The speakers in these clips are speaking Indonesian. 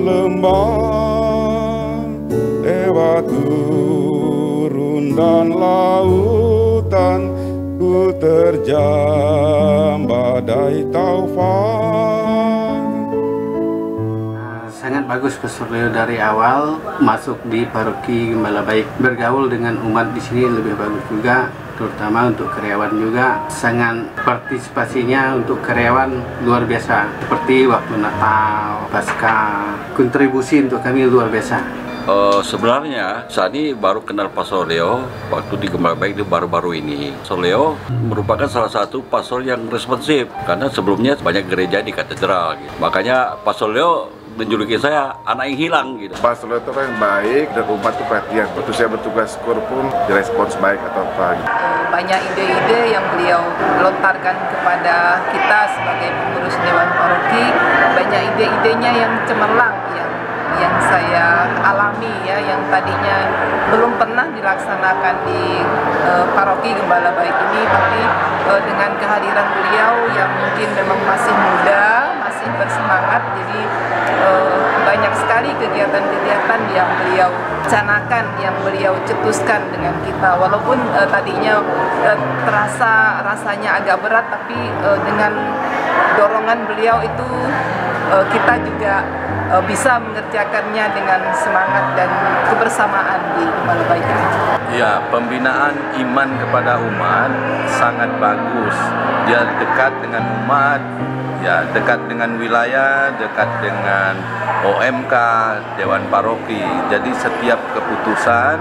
lembah, lewat gurun dan lautan, ku terjam badai taufan. Sangat bagus Pastor Leo dari awal masuk di paroki Gembala Baik, bergaul dengan umat di sini lebih bagus juga, terutama untuk karyawan juga. Sangat partisipasinya untuk karyawan luar biasa, seperti waktu Natal, Paskah, kontribusi untuk kami luar biasa. Sebenarnya saat ini baru kenal Pastor Leo waktu di Gembala Baik di baru-baru ini. Pastor Leo merupakan salah satu pastor yang responsif karena sebelumnya banyak gereja di katedral gitu. Makanya Pastor Leo menjuluki saya anak yang hilang gitu. Pastor Leo itu orang yang baik dan umat itu perhatian. Waktu saya bertugas kur pun direspons baik atau apa gitu. Banyak ide-ide yang beliau lontarkan kepada kita sebagai pengurus Dewan Paroki. Banyak ide-idenya yang cemerlang yang saya alami ya, yang tadinya belum pernah dilaksanakan di Paroki Gembala Baik ini, tapi dengan kehadiran beliau yang mungkin memang masih muda, masih bersemangat, jadi banyak sekali kegiatan-kegiatan yang beliau canangkan, yang beliau cetuskan dengan kita. Walaupun tadinya rasanya agak berat, tapi dengan dorongan beliau itu kita juga bisa mengerjakannya dengan semangat dan kebersamaan di Gembala Baik ini. Ya, pembinaan iman kepada umat sangat bagus. Dia dekat dengan umat, ya dekat dengan wilayah, dekat dengan OMK, Dewan Paroki. Jadi setiap keputusan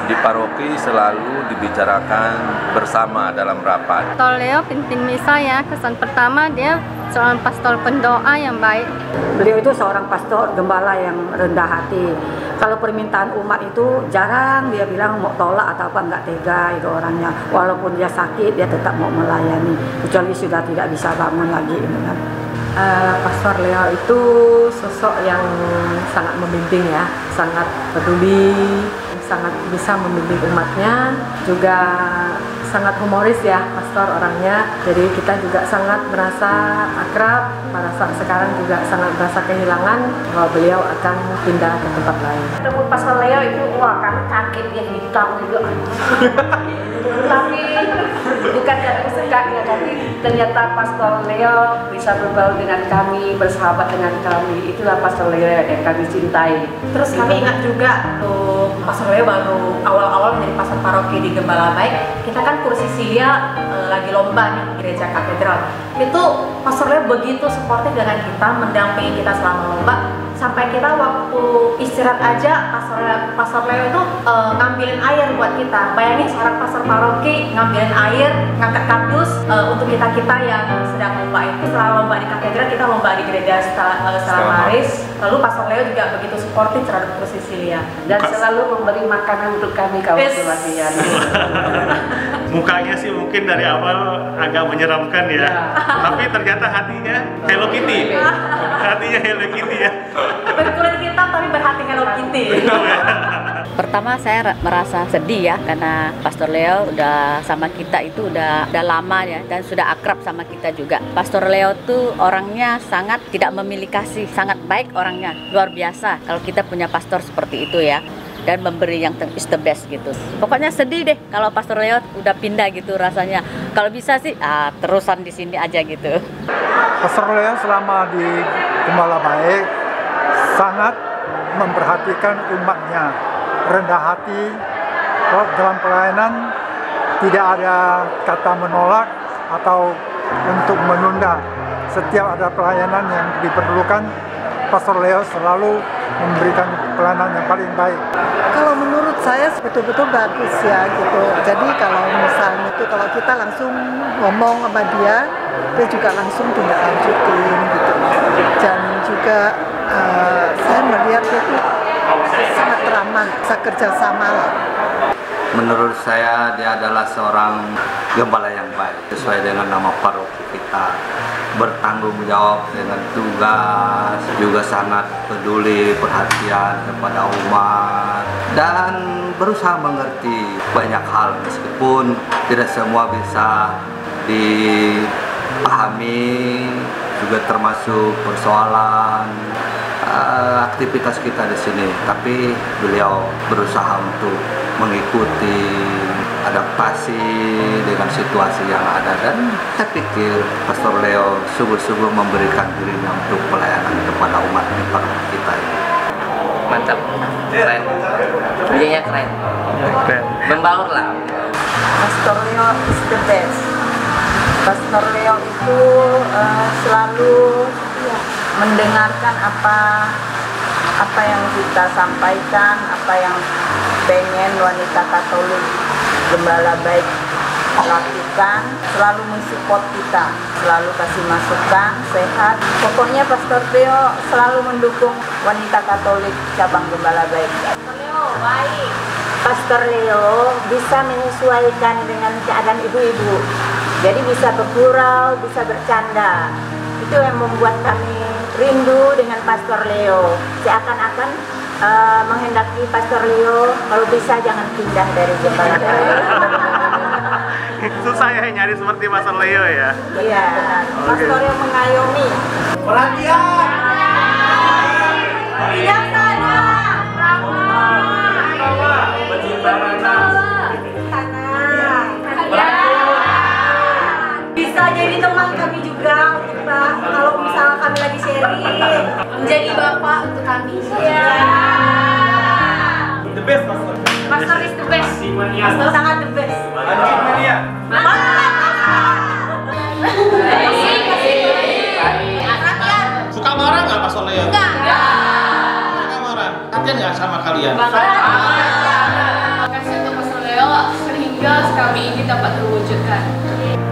di paroki selalu dibicarakan bersama dalam rapat. Pastor Leo pimpin misa ya, kesan pertama dia seorang pastor pendoa yang baik. Beliau itu seorang pastor gembala yang rendah hati. Kalau permintaan umat itu jarang dia bilang mau tolak atau apa, nggak tega itu orangnya. Walaupun dia sakit dia tetap mau melayani, kecuali sudah tidak bisa bangun lagi. Pastor Leo itu sosok yang sangat membimbing ya, sangat peduli, sangat bisa membimbing umatnya, juga sangat humoris ya pastor orangnya. Jadi kita juga sangat merasa akrab, pada saat sekarang juga sangat merasa kehilangan bahwa beliau akan pindah ke tempat lain. Ketemu Pastor Leo itu wah kami kaget, dia hitam juga. Tapi bukan karena sukanya, tapi ternyata Pastor Leo bisa berbaur dengan kami, bersahabat dengan kami. Itulah Pastor Leo yang kami cintai. Terus kami ingat juga Pastor Leo baru awal-awal menjadi pastor paroki di Gembala Baik. Kita kan kursi Silia lagi lomba nih di gereja katedral. Itu Pastor Leo begitu suportif dengan kita, mendampingi kita selama lomba. Sampai kita waktu istirahat aja Pastor Leo itu ngambilin air buat kita. Bayangin seorang pastor paroki ngambilin air, ngangkat kardus untuk kita yang sedang lomba itu. Setelah lomba di katedral, kita lomba di gereja Stella Maris. Lalu Pastor Leo juga begitu suportif terhadap kursi Silia Dan selalu memberi makanan untuk kami kalau latihan. Mukanya sih mungkin dari awal agak menyeramkan ya. Tapi ternyata hatinya Hello Kitty. Hatinya Hello Kitty ya. Berkulit hitam tapi berhati Hello Kitty. Pertama saya merasa sedih ya, karena Pastor Leo udah sama kita itu udah lama ya, dan sudah akrab sama kita juga. Pastor Leo tuh orangnya sangat tidak memiliki kasih, sangat baik orangnya, luar biasa. Kalau kita punya pastor seperti itu ya, dan memberi yang is the best gitu. Pokoknya sedih deh kalau Pastor Leo udah pindah gitu rasanya. Kalau bisa sih terusan di sini aja gitu. Pastor Leo selama di Gembala Baik sangat memperhatikan umatnya, rendah hati. Dalam pelayanan tidak ada kata menolak atau untuk menunda. Setiap ada pelayanan yang diperlukan, Pastor Leo selalu memberikan pelayanan yang paling baik. Kalau menurut saya betul-betul bagus ya gitu. Jadi kalau misalnya itu kalau kita langsung ngomong sama dia juga langsung tindak lanjutin gitu. Dan juga saya melihat dia itu sangat ramah, bisa kerjasama lah. Menurut saya dia adalah seorang gembala yang baik, sesuai dengan nama paroki kita. Bertanggung jawab dengan tugas, juga sangat peduli, perhatian kepada umat, dan berusaha mengerti banyak hal meskipun tidak semua bisa dipahami, juga termasuk persoalan aktivitas kita di sini, tapi beliau berusaha untuk mengikuti adaptasi dengan situasi yang ada, dan saya pikir Pastor Leo sungguh-sungguh memberikan dirinya untuk pelayanan kepada umat kita ini. Mantap, keren, beliaunya keren, membaur lah. Pastor Leo is the best. Pastor Leo itu selalu mendengarkan apa yang kita sampaikan, apa yang pengen wanita Katolik Gembala Baik lakukan, selalu mensupport kita, selalu kasih masukan, sehat. Pokoknya Pastor Leo selalu mendukung wanita Katolik cabang Gembala Baik. Pastor Leo baik. Pastor Leo bisa menyesuaikan dengan keadaan ibu-ibu. Jadi bisa bergurau, bisa bercanda. Itu yang membuat kami rindu dengan Pastor Leo. Seakan-akan menghendaki Pastor Leo kalau bisa jangan pindah dari Gembala Baik. Susah ya nyari seperti Pastor Leo ya? Iya, Pastor Leo mengayomi. Perhatian! Bijaksana, Bisa jadi teman kami juga untuk kalau misalnya kami lagi sharing, menjadi bapak untuk kami. The best, Pastor. Pastor is the best. Pastor sangat the best. Lanjut, Mania. Suka marah nggak Pastor Leo? Enggak. Suka marah. Latihan nggak sama kalian? Kasih untuk Pastor Leo sehingga kami ini dapat terwujudkan.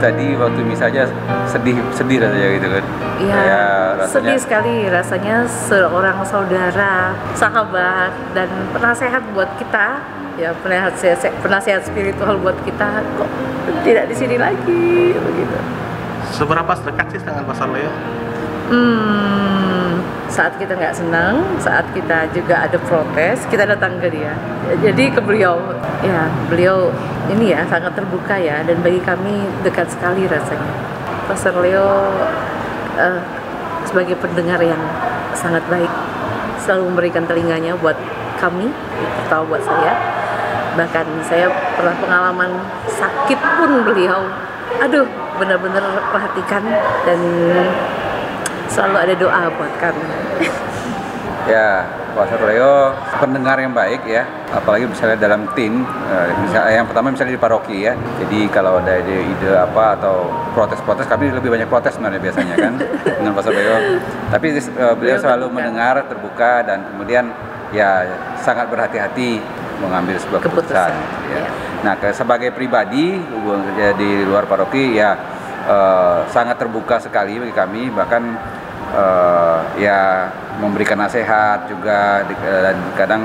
Tadi waktu misalnya sedih rasanya gitu kan. Iya, sedih sekali rasanya, seorang saudara, sahabat, dan penasehat buat kita, ya penasehat spiritual buat kita, kok tidak di sini lagi begitu. Seberapa dekat sih dengan Pastor Leo? Saat kita nggak senang, saat kita juga ada protes, kita datang ke dia. Jadi ke beliau, ya beliau ini ya sangat terbuka ya, dan bagi kami dekat sekali rasanya. Pastor Leo sebagai pendengar yang sangat baik, selalu memberikan telinganya buat kami, terutama buat saya. Bahkan saya pernah pengalaman sakit pun beliau, benar-benar perhatikan dan selalu ada doa buat kami. Ya, Pastor Leo pendengar yang baik ya, apalagi misalnya dalam tim, yang pertama misalnya di paroki ya. Jadi kalau ada ide apa atau protes-protes, kami lebih banyak protes sebenarnya biasanya kan dengan Pastor Leo. Tapi beliau selalu mendengar, terbuka, dan kemudian ya sangat berhati-hati mengambil sebuah keputusan. Ya. Nah, sebagai pribadi hubungan kerja di luar paroki ya sangat terbuka sekali bagi kami, bahkan ya memberikan nasihat juga, dan kadang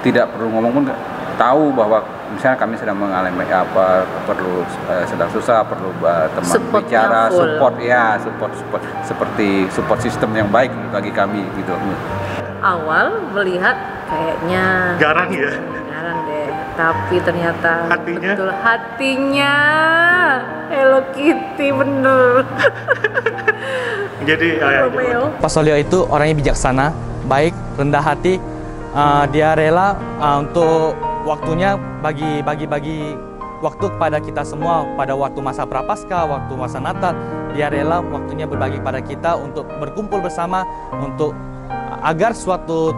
tidak perlu ngomong pun tahu bahwa misalnya kami sedang mengalami apa, perlu sedang susah, perlu teman support bicara, support seperti support sistem yang baik bagi kami gitu. Awal melihat kayaknya garang ya, garang deh, tapi ternyata hatinya, betul hatinya Hello Kitty bener. Jadi Pastor Leo itu orangnya bijaksana, baik, rendah hati. Dia rela untuk waktunya bagi waktu kepada kita semua pada waktu masa Prapaskah, waktu masa Natal. Dia rela waktunya berbagi pada kita untuk berkumpul bersama untuk agar suatu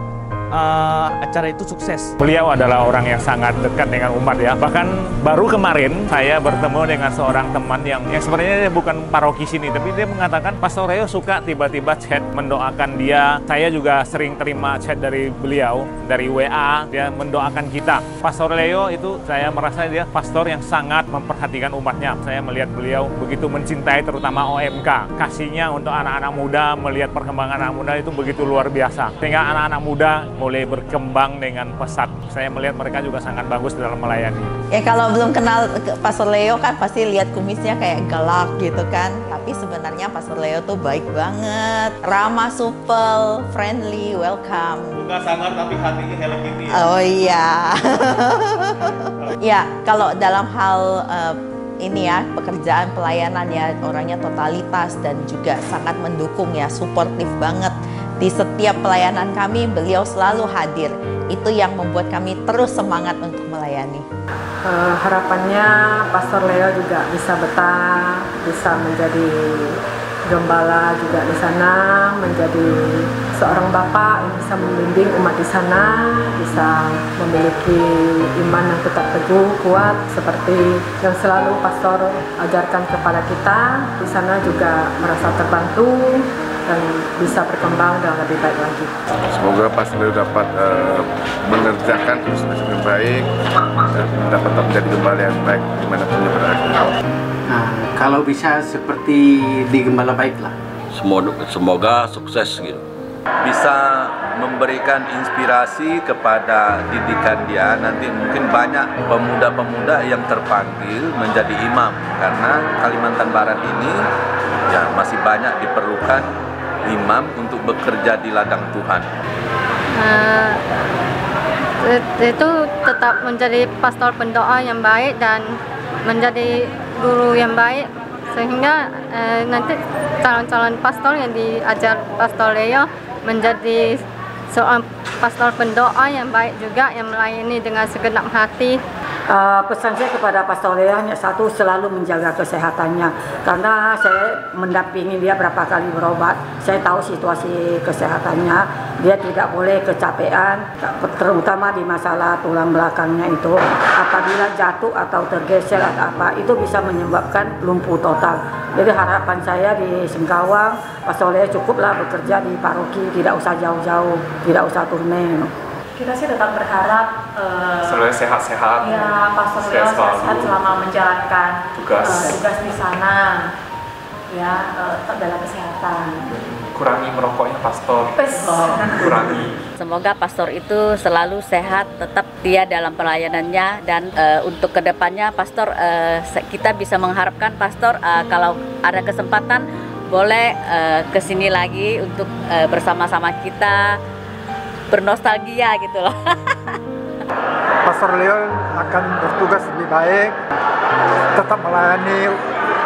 acara itu sukses. Beliau adalah orang yang sangat dekat dengan umat ya. Bahkan baru kemarin saya bertemu dengan seorang teman yang sebenarnya dia bukan paroki sini, tapi dia mengatakan Pastor Leo suka tiba-tiba chat mendoakan dia. Saya juga sering terima chat dari beliau, dari WA, dia mendoakan kita. Pastor Leo itu saya merasa dia pastor yang sangat memperhatikan umatnya. Saya melihat beliau begitu mencintai terutama OMK. Kasihnya untuk anak-anak muda, melihat perkembangan anak muda itu begitu luar biasa. Sehingga anak-anak muda mulai berkembang dengan pesat. Saya melihat mereka juga sangat bagus dalam melayani. Ya kalau belum kenal Pastor Leo kan pasti lihat kumisnya kayak galak gitu kan. Tapi sebenarnya Pastor Leo tuh baik banget, ramah, supel, friendly, welcome. Bukan sangar tapi hatinya Hello Kitty. Oh iya. Ya kalau dalam hal ini ya pekerjaan pelayanan ya, orangnya totalitas dan juga sangat mendukung ya, suportif banget. Di setiap pelayanan kami, beliau selalu hadir. Itu yang membuat kami terus semangat untuk melayani. Harapannya Pastor Leo juga bisa betah, bisa menjadi gembala juga di sana, menjadi seorang bapak yang bisa membimbing umat di sana, bisa memiliki iman yang tetap teguh, kuat, seperti yang selalu Pastor ajarkan kepada kita. Di sana juga merasa terbantu dan bisa berkembang dengan lebih baik lagi. Semoga Pastor Leo dapat mengerjakan tugas yang baik dan dapat menjadi gembala yang baik dimanapun dia berada. Nah, kalau bisa seperti di Gembala Baik lah. Semoga sukses gitu. Bisa memberikan inspirasi kepada didikan dia. Nanti mungkin banyak pemuda-pemuda yang terpanggil menjadi imam, karena Kalimantan Barat ini ya masih banyak diperlukan imam untuk bekerja di ladang Tuhan. Itu tetap menjadi pastor pendoa yang baik dan menjadi guru yang baik, sehingga nanti calon-calon pastor yang diajar Pastor Leo menjadi seorang pastor pendoa yang baik juga, yang melayani dengan segenap hati. Pesan saya kepada Pastor Leo hanya satu, selalu menjaga kesehatannya, karena saya mendampingi dia berapa kali berobat. Saya tahu situasi kesehatannya, dia tidak boleh kecapean, terutama di masalah tulang belakangnya itu. Apabila jatuh atau tergeser atau apa, itu bisa menyebabkan lumpuh total. Jadi harapan saya di Singkawang, Pastor Leo cukuplah bekerja di paroki, tidak usah jauh-jauh, tidak usah turne. Kita sih tetap berharap selalu sehat-sehat. Ya, Pastor Leo sehat selama menjalankan tugas di sana. Ya, tetap dalam kesehatan. Kurangi merokoknya Pastor. Kurangi. Semoga Pastor itu selalu sehat, tetap dia dalam pelayanannya, dan untuk kedepannya Pastor, kita bisa mengharapkan Pastor kalau ada kesempatan boleh kesini lagi untuk bersama-sama kita bernostalgia gitu loh. Pastor Leo akan bertugas lebih baik, tetap melayani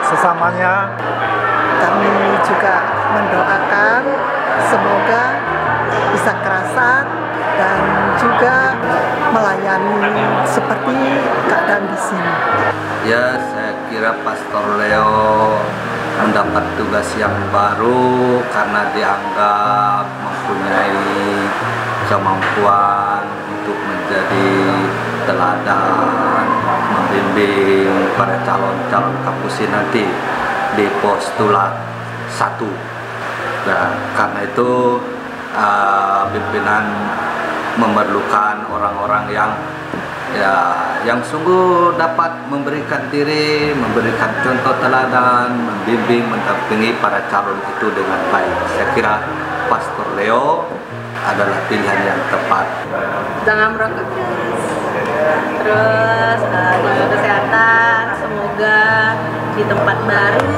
sesamanya. Kami juga mendoakan semoga bisa kerasan dan juga melayani seperti keadaan di sini. Ya, saya kira Pastor Leo mendapat tugas yang baru karena dianggap mempunyai kemampuan untuk menjadi teladan, membimbing para calon-calon kapusin nanti di postulat 1. Nah, karena itu pimpinan memerlukan orang-orang yang sungguh dapat memberikan diri, memberikan contoh teladan, membimbing, mendampingi para calon itu dengan baik. Saya kira Pastor Leo adalah pilihan yang tepat. Jangan merokok. Terus jaga kesehatan, semoga di tempat baru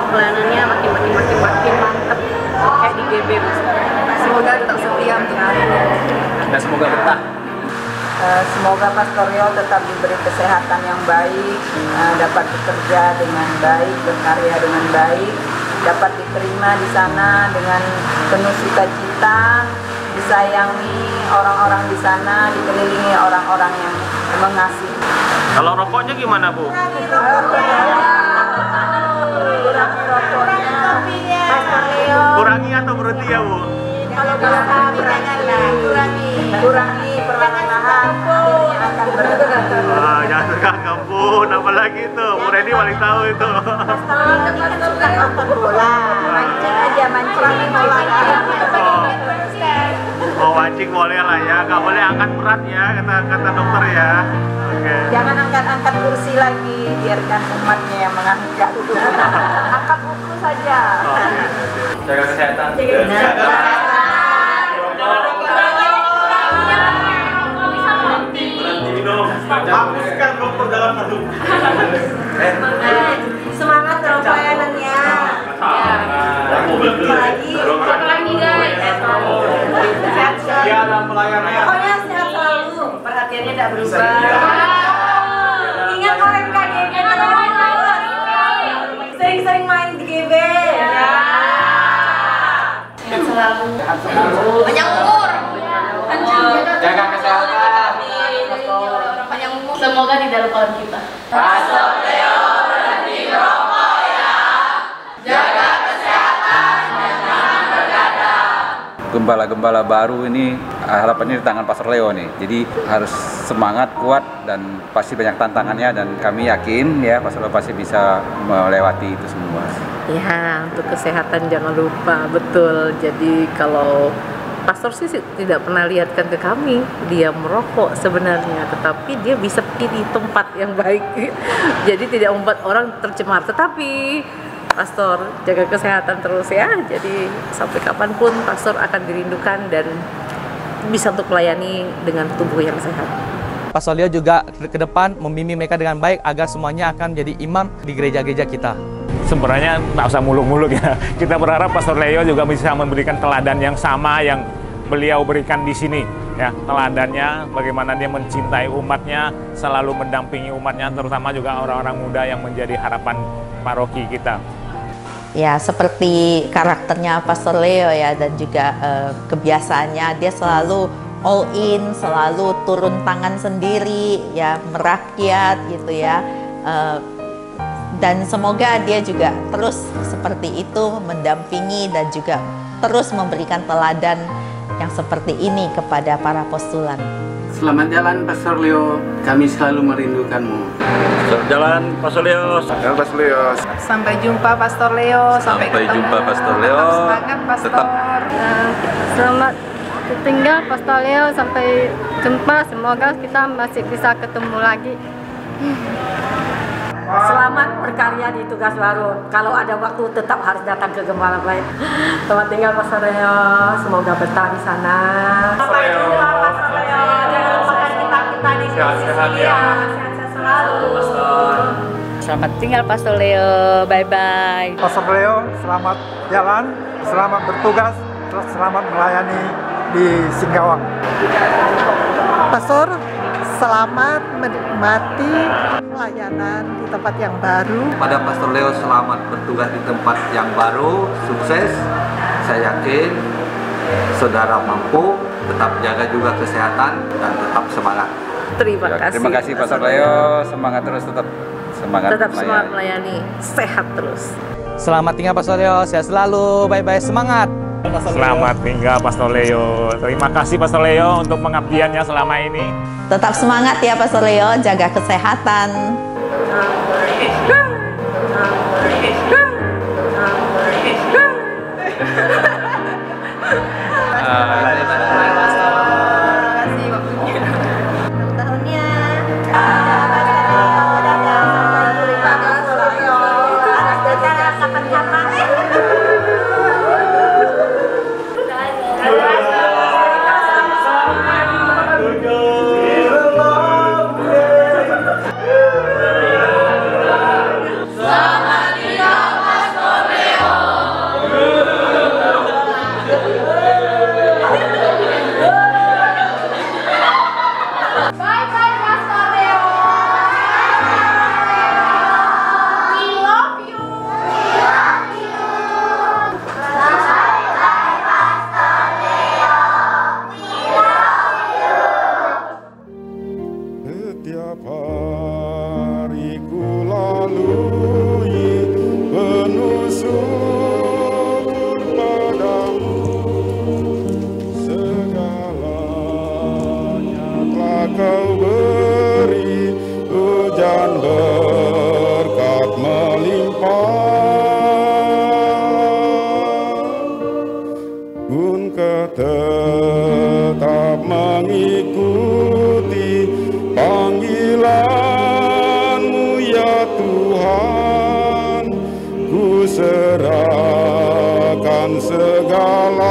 pelayanannya makin mantap kayak di GB. Semoga tetap setia untuk melayani. Dan semoga betah. Semoga Pastor Leo tetap diberi kesehatan yang baik, dapat bekerja dengan baik, berkarya dengan baik, dapat diterima di sana dengan penuh sukacita, disayangi orang-orang di sana, dikelilingi orang-orang yang mengasihi. Kalau rokoknya gimana, Bu? Kurangi rokoknya, Pastor Leo. Kurangi atau berhenti ya, Bu? Kalau kurangi perlahan-lahan, akhirnya akan berhenti. Jangan suka kebun, apalagi itu. Bu Reni paling tahu itu. Suka nonton bola, mancing aja, mancing bola. Oh, mancing boleh lah ya, nggak boleh angkat berat ya, kata dokter ya. Oke. Jangan angkat-angkat kursi lagi, biarkan umatnya yang mengangkat. Angkat buku saja. Jaga kesehatan. Hapuskan dokter dalam hidup. Semangat dalam pelayanannya. Apalagi guys. Sehat dalam pelayanannya. Pokoknya sehat selalu. Perhatiannya tidak berubah. Ingat OMKGB sering-sering main di GB. selalu. Panjang umur. Jaga kesehatan. Panjang umur. Semoga tidak lupakan kita. Pastor Leo berhenti merokok ya. Jaga kesehatan dan jangan bergadang. Gembala-gembala baru ini harapannya di tangan Pastor Leo nih. Jadi harus semangat, kuat, dan pasti banyak tantangannya, dan kami yakin ya Pastor Leo pasti bisa melewati itu semua. Ya, untuk kesehatan jangan lupa, betul. Jadi kalau pastor sih tidak pernah lihatkan ke kami dia merokok sebenarnya, tetapi dia bisa pilih tempat yang baik. Jadi tidak membuat orang tercemar. Tetapi pastor jaga kesehatan terus ya. Jadi sampai kapanpun pastor akan dirindukan dan bisa untuk melayani dengan tubuh yang sehat. Pastor Leo juga ke depan membimbing mereka dengan baik agar semuanya akan menjadi imam di gereja-gereja kita. Sebenarnya nggak usah muluk-muluk ya. Kita berharap Pastor Leo juga bisa memberikan teladan yang sama yang beliau berikan di sini. Ya, teladannya bagaimana dia mencintai umatnya, selalu mendampingi umatnya, terutama juga orang-orang muda yang menjadi harapan paroki kita. Ya, seperti karakternya Pastor Leo ya, dan juga kebiasaannya, dia selalu all in, selalu turun tangan sendiri, ya, merakyat gitu ya. Dan semoga dia juga terus seperti itu mendampingi dan juga terus memberikan teladan yang seperti ini kepada para postulan. Selamat jalan Pastor Leo, kami selalu merindukanmu. Selamat jalan Pastor Leo. Selamat Pastor Leo. Sampai jumpa Pastor Leo. Sampai jumpa Pastor Leo. Tetap semangat Pastor. Selamat tinggal Pastor Leo, sampai jumpa. Semoga kita masih bisa ketemu lagi. Selamat berkarya di tugas baru. Kalau ada waktu tetap harus datang ke Gembala Baik. Selamat tinggal Pastor Leo, semoga betah di sana. Sampai jumpa Pastor Leo. Jangan lupakan kita di Sehat-sehat ya. Sehat-sehat selalu. Selamat tinggal Pastor Leo, bye-bye. Pastor Leo, selamat jalan, selamat bertugas, selamat melayani di Singkawang. Pastor, selamat menikmati pelayanan di tempat yang baru. Pada Pastor Leo, selamat bertugas di tempat yang baru, sukses. Saya yakin saudara mampu, tetap jaga juga kesehatan dan tetap semangat. Terima kasih. Terima kasih Pastor Leo, semangat terus, tetap semangat melayani, sehat terus. Selamat tinggal Pastor Leo, sehat selalu, bye-bye, semangat. Selamat tinggal Pastor Leo. Terima kasih Pastor Leo untuk pengabdiannya selama ini. Tetap semangat ya Pastor Leo, jaga kesehatan. Setiap hari ku lalui penuh syukur padamu, segalanya telah kau beri, hujan berkat melimpah, pun kau tetap mengikuti panggilanmu ya Tuhan. Ku serahkan segalanya